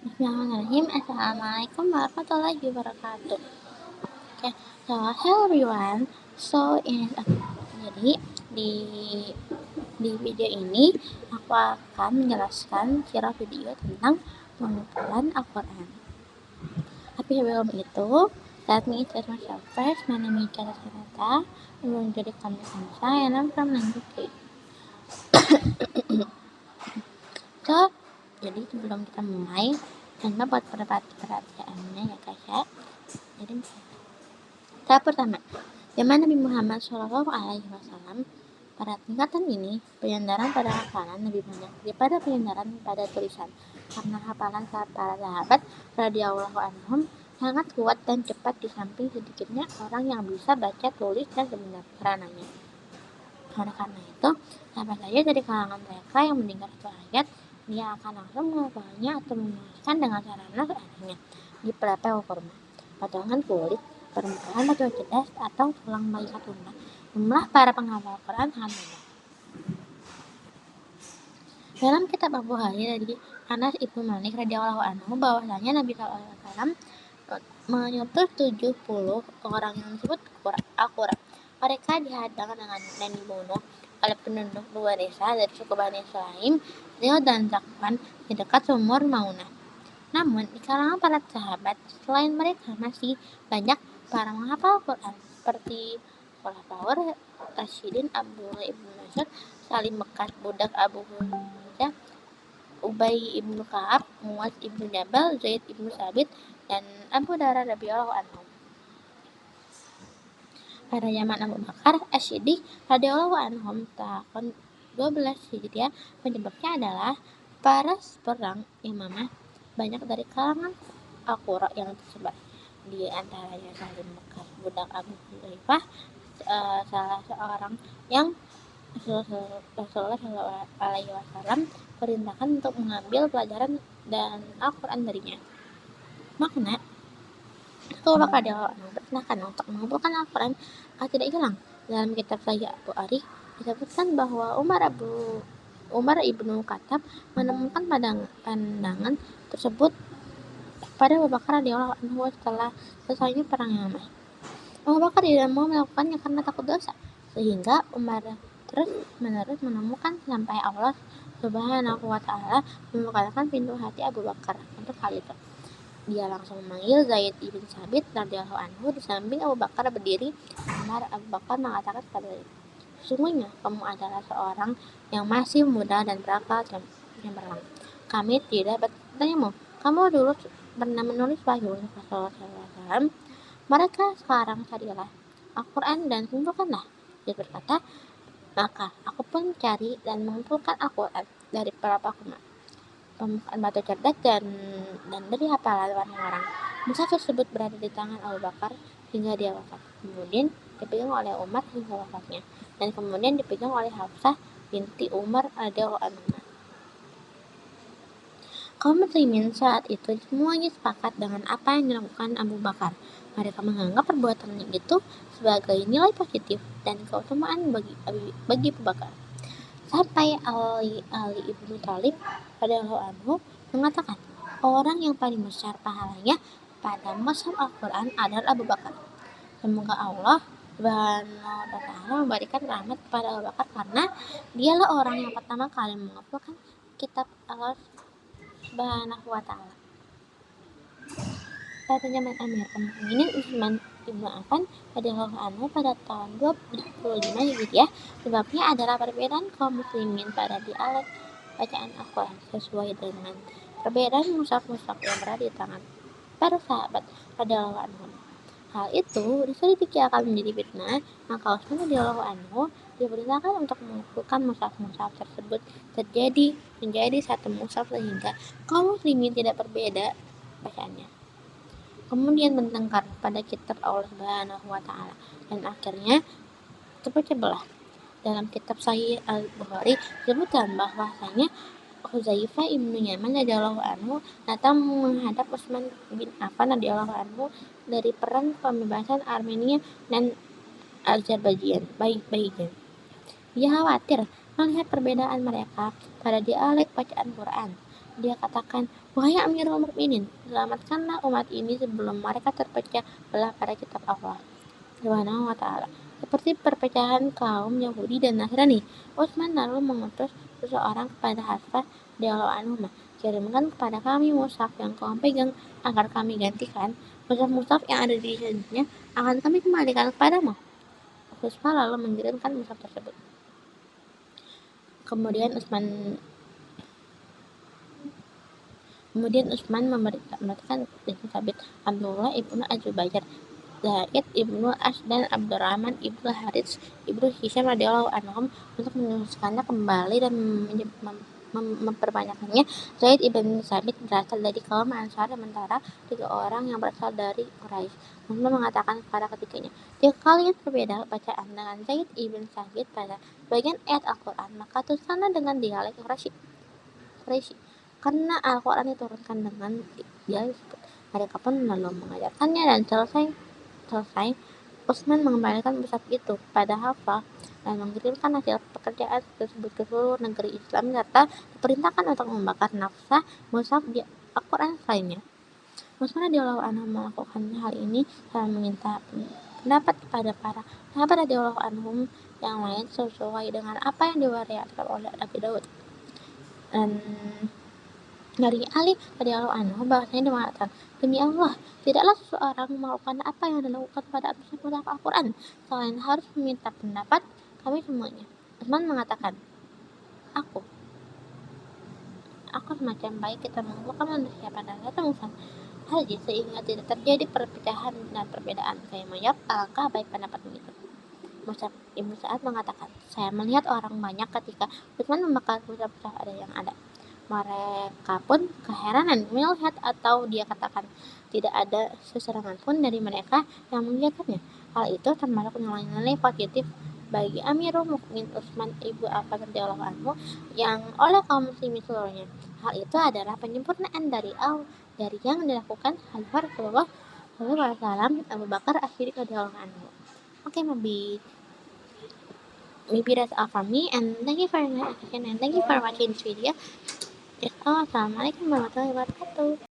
Bismillahirrahmanirrahim. Assalamualaikum warahmatullahi wabarakatuh. Okay, so hello everyone. Jadi di video ini aku akan menjelaskan secara video tentang pengumpulan Al-Quran. Tapi sebelum itu, let me introduce myself first. My name is Jana Sanata. I'm going to the Kamsa and I'm from Nanjuki. So, jadi sebelum kita mulai, jangan buat perhatiannya ya guys ya. Jadi tahap pertama, zaman Nabi Muhammad SAW. Pada tingkatan ini, penyandaran pada hafalan lebih banyak daripada penyandaran pada tulisan, karena hafalan para sahabat radhiyallahu anhum sangat kuat dan cepat di samping sedikitnya orang yang bisa baca tulis dan sebenarnya. Oleh karena itu, siapa saja dari kalangan mereka yang mendengar satu ayat, dia akan langsung menghafalnya atau menuliskan dengan sarana seadanya di pelapel kurma, potongan kulit, permukaan batu cerdas, atau tulang bayi tunda. Jumlah para penghafal Quran sangat banyak. Dalam kitab Abu Hari dari Anas Ibnu Malik radhiyallahu anhu bahwasanya Nabi SAW menyuruh 70 orang yang disebut Al-Qura. Mereka dihadang dan dibunuh oleh penduduk dua desa dari suku Bani Sulaim, Rio dan Zakwan di dekat sumur Maunah. Namun, di kalangan para sahabat, selain mereka masih banyak para menghafal Quran seperti Khulafaur Rasyidin, Abdullah ibnu Mas'ud, Salim bekas budak Abu Hurairah, Ubay ibnu Ka'ab, Muaz ibnu Jabal, Zaid ibnu Sabit, dan Abu Darda radhiyallahu anhu. Pada zaman Abu Bakar As-Siddiq radhiyallahu anhum tahun 12 Hijriah, penyebabnya adalah para perang imamah banyak dari kalangan Al-Qura yang tersebar. Di antaranya Salim bekas budak Abu Hurairah, salah seorang yang Rasulullah SAW perintahkan untuk mengambil pelajaran dan Al-Quran darinya. Makna Rasulullah perintahkan untuk mengumpulkan Al-Quran agar tidak hilang. Dalam kitab Sahih Abu Ari disebutkan bahwa Umar ibnu Khattab menemukan pandangan tersebut pada Abu Bakar radhiyallahu anhu setelah selesainya perang Yamamah. Abu Bakar tidak mau melakukannya karena takut dosa, sehingga Umar terus-menerus menemukan sampai Allah Subhanahu wa Ta'ala membukakan pintu hati Abu Bakar untuk hal itu. Dia langsung memanggil Zaid ibn Sabit radhiyallahu anhu di samping Abu Bakar berdiri. Abu Bakar mengatakan kepada dia, "Sesungguhnya kamu adalah seorang yang masih muda dan berakal cemerlang. Kami tidak bertanyamu. Kamu dulu pernah menulis wahyu Rasulullah SAW. Mereka sekarang carilah Al-Quran dan kumpulkanlah." Dia berkata, "Maka aku pun mencari dan mengumpulkan Al-Quran dari beberapa pembukaan batu cerdas dan dari hafalan orang-orang. Mushaf tersebut berada di tangan Abu Bakar hingga dia wafat. Kemudian dipegang oleh Umar hingga wafatnya, dan kemudian dipegang oleh Hafsah binti Umar radhiyallahu anha. Kaum muslimin saat itu semuanya sepakat dengan apa yang dilakukan Abu Bakar. Mereka menganggap perbuatannya itu sebagai nilai positif dan keutamaan bagi Abu Bakar. Sampai Ali ibnu Thalib radhiyallahu anhu mengatakan, orang yang paling besar pahalanya pada mushaf Al-Quran adalah Abu Bakar. Semoga Allah Subhanahu wa Ta'ala memberikan rahmat kepada Abu Bakar karena dialah orang yang pertama kali mengumpulkan kitab Allah Subhanahu wa Ta'ala. Pada zaman Amirul Mukminin Utsman ibnu Affan radhiyallahu anhu pada tahun 25 Hijriah, sebabnya adalah perbedaan kaum muslimin pada dialek bacaan Al-Quran sesuai dengan perbedaan mushaf-mushaf yang berada di tangan para sahabat radhiyallahu anhum. Hal itu diselidiki akan menjadi fitnah, maka Utsman radhiyallahu anhu diperintahkan untuk mengumpulkan mushaf-mushaf tersebut menjadi satu mushaf sehingga kaum muslimin tidak berbeda bacaannya. Kemudian bertengkar pada kitab Allah Subhanahu wa Ta'ala, dan akhirnya terpecah belah. Dalam kitab Sahih Al-Bukhari disebutkan bahwasanya Hudzaifah ibnu Yaman radhiyallahu anhu datang menghadap Utsman bin Affan radhiyallahu anhu dari perang pembebasan Armenia dan Azerbaijan. Dia khawatir melihat perbedaan mereka pada dialek bacaan Quran. Dia katakan, "Wahai Amirul Mukminin, selamatkanlah umat ini sebelum mereka terpecah belah pada kitab Allah Subhanahu wa Ta'ala, seperti perpecahan kaum Yahudi dan Nasrani." Utsman lalu mengutus seseorang kepada Hafsah radhiyallahu anhu, "Kirimkan kepada kami mushaf yang kau pegang agar kami gantikan. Mushaf-mushaf yang ada di selanjutnya akan kami kembalikan kepadamu." Hafsah lalu mengirimkan mushaf tersebut. Kemudian Utsman memberikan ibnu Sabit, Abdullah ibnu Az-Zubair, Zaid ibnu As dan Abdurrahman ibnu Harits ibnu Hisham radhiyallahu anhum untuk meneruskannya kembali dan memperbanyakkannya. Zaid ibnu Sabit berasal dari kaum Ansar, sementara 3 orang yang berasal dari Quraisy. Utsman mengatakan kepada ketiganya, "Jika kalian berbeda bacaan dengan Zaid ibnu Sabit pada bagian ayat Al-Quran, maka tuliskanlah dengan dialek Quraisy, karena Al-Quran diturunkan dengan dialek tersebut." Mereka pun lalu mengajarkannya dan selesai, Utsman mengembalikan mushaf itu pada Hafsah dan mengirimkan hasil pekerjaan tersebut ke seluruh negeri Islam serta diperintahkan untuk membakar naskah mushaf di Al-Quran lainnya. Utsman radhiyallahu anhu melakukan hal ini dan meminta pendapat kepada para sahabat radhiyallahu anhum yang lain sesuai dengan apa yang diwariatkan oleh Nabi Daud. Dan dari Ali radhiyallahu anhu bahwasanya dia mengatakan, "Demi Allah, tidaklah seseorang melakukan apa yang dilakukan pada mushaf Al-Quran selain harus meminta pendapat kami semuanya." Utsman mengatakan, "Aku semacam baik kita mengumpulkan manusia pada satu mushaf haji sehingga tidak terjadi perpecahan dan perbedaan." Saya menjawab, "Alangkah baik pendapatmu itu." Mus'ab Ibnu Sa'ad mengatakan, "Saya melihat orang banyak ketika Utsman membakar mushaf-mushaf ada yang ada. Mereka pun keheranan melihat, atau dia katakan, tidak ada seserangan pun dari mereka yang menjaganya. Hal itu termasuk nilai-nilai positif bagi Amirul Mukminin Utsman ibnu Affan radhiyallahu anhu yang oleh kaum muslimin seluruhnya. Hal itu adalah penyempurnaan dari yang dilakukan Khalifah Rasulullah SAW Abu Bakar As-Siddiq radhiyallahu anhu." Okay, maybe that's all from me, and thank you for your attention and thank you for watching this video. Assalamualaikum warahmatullahi wabarakatuh.